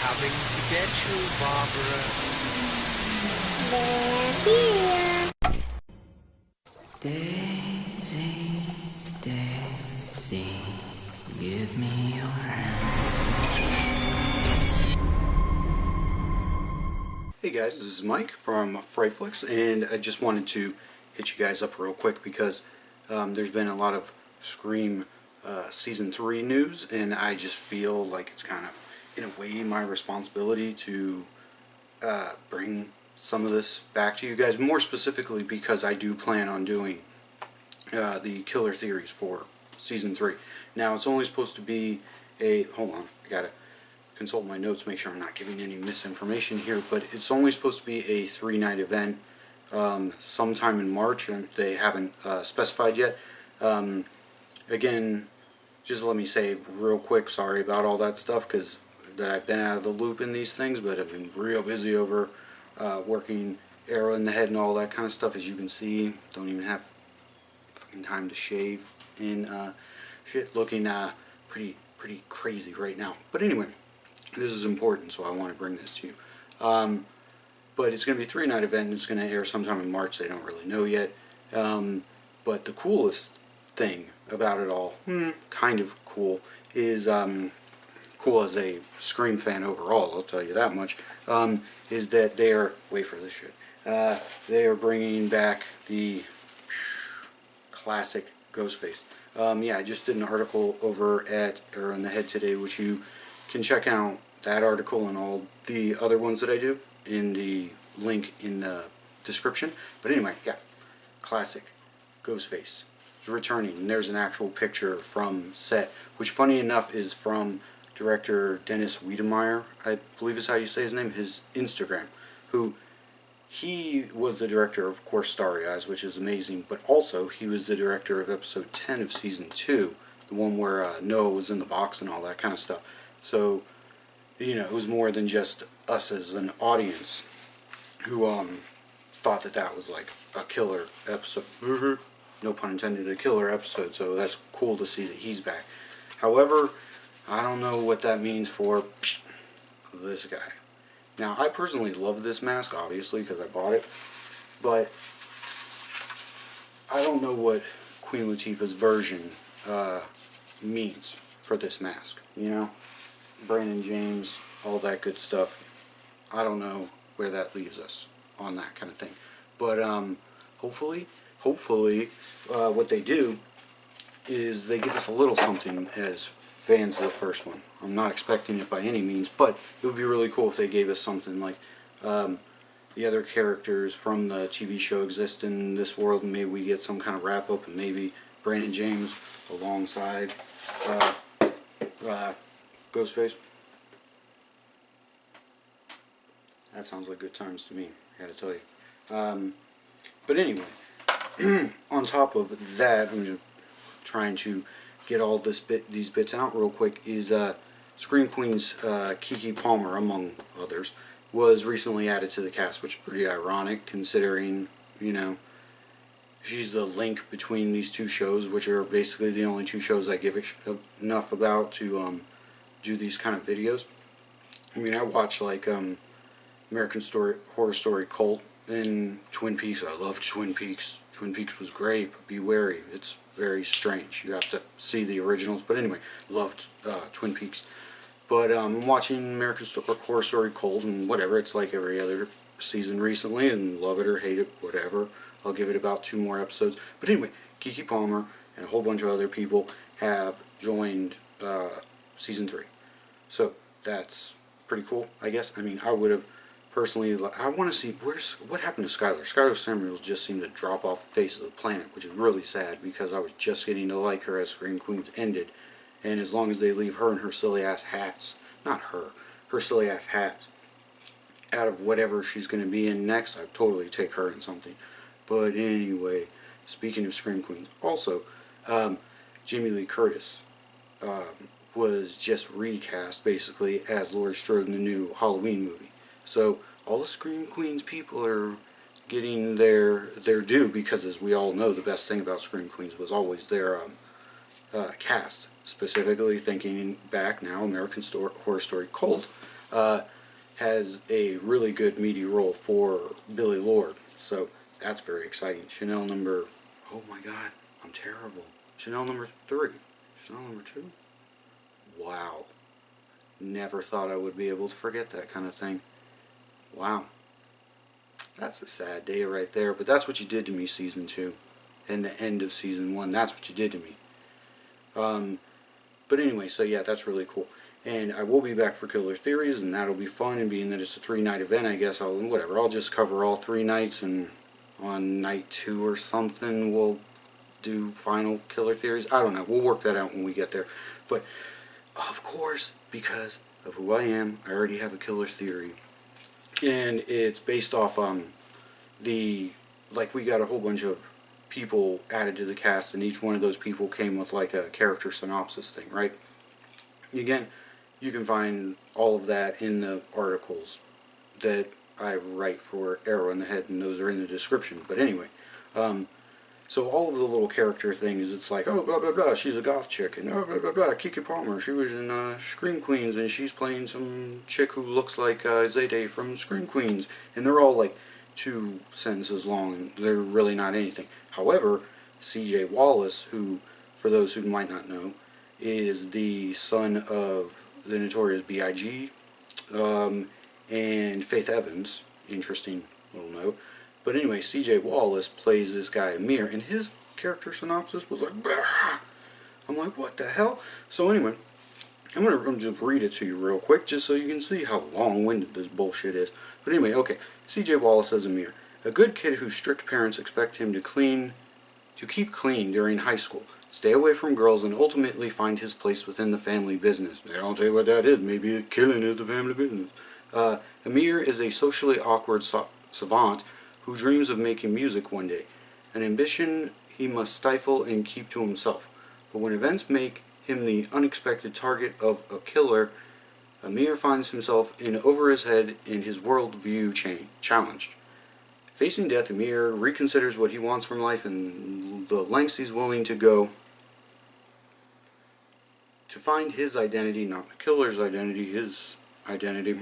Coming to get you, Barbara. They're here. Daisy, Daisy, give me your hands. Hey guys, this is Mike from Fright, and I just wanted to hit you guys up real quick because there's been a lot of Scream Season 3 news, and I just feel like it's kind of, in a way, my responsibility to bring some of this back to you guys, more specifically because I do plan on doing the killer theories for Season 3. Now, it's only supposed to be hold on, I gotta consult my notes, make sure I'm not giving any misinformation here, but it's only supposed to be a 3-night event sometime in March, and they haven't specified yet. Again, just let me say real quick, sorry about all that stuff, because that I've been out of the loop in these things, but I've been real busy over working Arrow in the head and all that kind of stuff. As you can see, don't even have fucking time to shave and shit, looking pretty crazy right now. But anyway, this is important, so I want to bring this to you. But it's going to be a 3-night event, and it's going to air sometime in March. They don't really know yet. But the coolest thing about it all, kind of cool, is cool as a Scream fan overall, I'll tell you that much, is that they are, wait for this shit, they are bringing back the classic Ghostface. Yeah, I just did an article over at Arrow in the Head today, which you can check out that article and all the other ones that I do in the link in the description. But anyway, yeah, classic Ghostface is returning, and there's an actual picture from set, which funny enough is from director Dennis Wiedemeyer, I believe is how you say his name, his Instagram, who he was the director of course Starry Eyes, which is amazing, but also he was the director of episode 10 of season 2, the one where Noah was in the box and all that kind of stuff. So, you know, it was more than just us as an audience who thought that that was like a killer episode. No pun intended, a killer episode, so that's cool to see that he's back. However, I don't know what that means for this guy. Now, I personally love this mask, obviously, because I bought it, but I don't know what Queen Latifah's version means for this mask, you know? Brandon James, all that good stuff. I don't know where that leaves us on that kind of thing. But hopefully, what they do is they give us a little something as fans of the first one. I'm not expecting it by any means, but it would be really cool if they gave us something like the other characters from the TV show exist in this world, and maybe we get some kind of wrap-up, and maybe Brandon James alongside Ghostface. That sounds like good times to me, I gotta tell you. But anyway, on top of that, I'm just trying to get all these bits out real quick, is Scream Queen's Keke Palmer, among others, was recently added to the cast, which is pretty ironic considering, you know, she's the link between these two shows, which are basically the only two shows I give enough about to do these kind of videos. I mean, I watch like American Horror Story Cult and Twin Peaks. I love Twin Peaks. Twin Peaks was great, but be wary. It's very strange. You have to see the originals. But anyway, loved Twin Peaks. But I'm watching American Horror Story Cold and whatever. It's like every other season recently, and love it or hate it, whatever. I'll give it about 2 more episodes. But anyway, Keke Palmer and a whole bunch of other people have joined season 3. So that's pretty cool, I guess. I mean, I would have personally, I want to see what happened to Skylar. Skylar Samuels just seemed to drop off the face of the planet, which is really sad because I was just getting to like her as Scream Queens ended. And as long as they leave her and her silly ass hats, not her silly ass hats, out of whatever she's going to be in next, I'd totally take her in something. But anyway, speaking of Scream Queens, also, Jamie Lee Curtis was just recast, basically, as Laurie Strode in the new Halloween movie. So, all the Scream Queens people are getting their due, because as we all know, the best thing about Scream Queens was always their cast. Specifically thinking back now, American Horror Story Cult, has a really good meaty role for Billy Lord. So that's very exciting. Chanel number, oh my god, I'm terrible. Chanel number 3. Chanel number 2? Wow. Never thought I would be able to forget that kind of thing. Wow. That's a sad day right there, but that's what you did to me, Season 2. And the end of Season 1, that's what you did to me. But anyway, so yeah, that's really cool. And I will be back for Killer Theories, and that'll be fun, and being that it's a 3-night event, I guess I'll just cover all 3 nights, and on night 2 or something, we'll do final Killer Theories. I don't know, we'll work that out when we get there. But, of course, because of who I am, I already have a Killer Theory. And it's based off, we got a whole bunch of people added to the cast, and each one of those people came with like a character synopsis thing, right? Again, you can find all of that in the articles that I write for Arrow in the Head, and those are in the description. But anyway, so all of the little character things, it's like, oh, blah, blah, blah, she's a goth chick, and oh, blah, blah, blah, Keke Palmer, she was in Scream Queens, and she's playing some chick who looks like Zayday from Scream Queens, and they're all like 2 sentences long, and they're really not anything. However, C.J. Wallace, who, for those who might not know, is the son of the notorious B.I.G. And Faith Evans. Interesting little note. But anyway, C.J. Wallace plays this guy Amir, and his character synopsis was like, bah! I'm like, what the hell? So anyway, I'm going to just read it to you real quick, just so you can see how long-winded this bullshit is. But anyway, okay, C.J. Wallace as Amir. A good kid whose strict parents expect him to keep clean during high school, stay away from girls, and ultimately find his place within the family business. I'll tell you what that is. Maybe killing is the family business. Amir is a socially awkward savant who dreams of making music one day, an ambition he must stifle and keep to himself. But when events make him the unexpected target of a killer, Amir finds himself in over his head and his worldview challenged. Facing death, Amir reconsiders what he wants from life and the lengths he's willing to go to find his identity, not the killer's identity, his identity,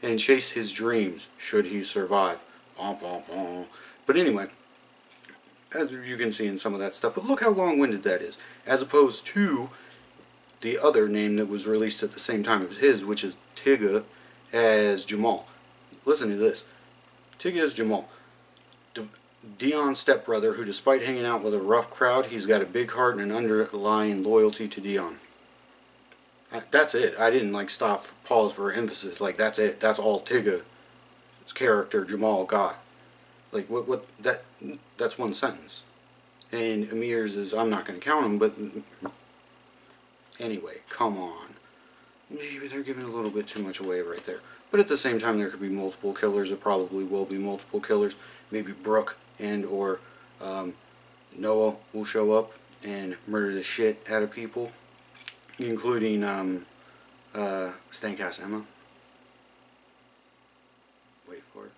and chase his dreams, should he survive. But anyway, as you can see in some of that stuff, but look how long-winded that is, as opposed to the other name that was released at the same time as his, which is Tigga as Jamal. Listen to this. Tigga as Jamal. Dion's stepbrother, who despite hanging out with a rough crowd, he's got a big heart and an underlying loyalty to Dion. That's it. I didn't pause for emphasis. That's it. That's all Tigga's character Jamal got. That's one sentence. And Amir's is, I'm not going to count them, but anyway, come on. Maybe they're giving a little bit too much away right there. But at the same time, there could be multiple killers. There probably will be multiple killers. Maybe Brooke and or Noah will show up and murder the shit out of people, including Stank-Ass Emma. Wait for it.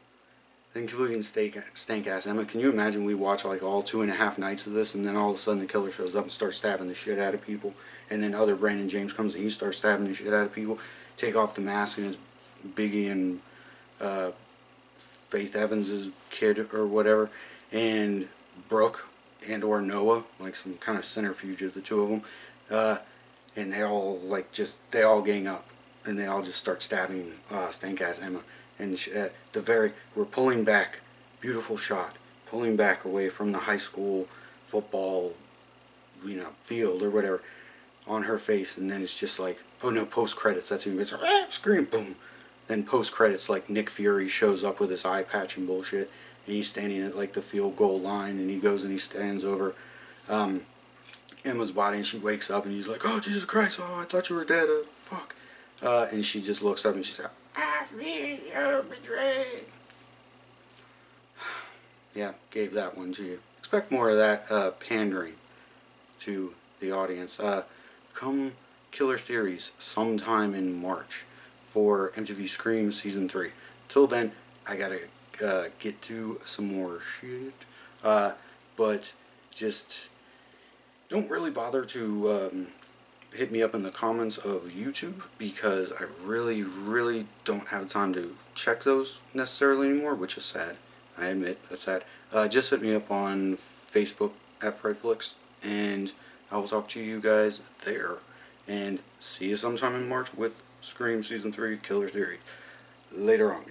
Including Stank-Ass Emma. Can you imagine we watch all 2.5 nights of this, and then all of a sudden the killer shows up and starts stabbing the shit out of people, and then other Brandon James comes and he starts stabbing the shit out of people, take off the mask, and it's Biggie and Faith Evans' kid or whatever, and Brooke and or Noah, some kind of centrifuge of the two of them, and they all they all gang up and they all just start stabbing Stank-Ass Emma. And we're pulling back, beautiful shot, pulling back away from the high school football, field or whatever, on her face, and then it's just oh no, post credits. That's even better. Scream, boom. Then post credits, Nick Fury shows up with his eye patch and bullshit, and he's standing at the field goal line, and he goes and he stands over Emma's body, and she wakes up, and he's like, oh Jesus Christ, oh I thought you were dead, fuck, and she just looks up and she's like, I feel you're betrayed. Yeah, gave that one to you. Expect more of that pandering to the audience. Come Killer Theories sometime in March for MTV Scream Season 3. Till then, I gotta get to some more shit. But just don't really bother to hit me up in the comments of YouTube, because I really don't have time to check those necessarily anymore, which is sad. I admit, that's sad. Just hit me up on Facebook at Frightflix, and I will talk to you guys there. And see you sometime in March with Scream Season 3 Killer Theory. Later on, guys.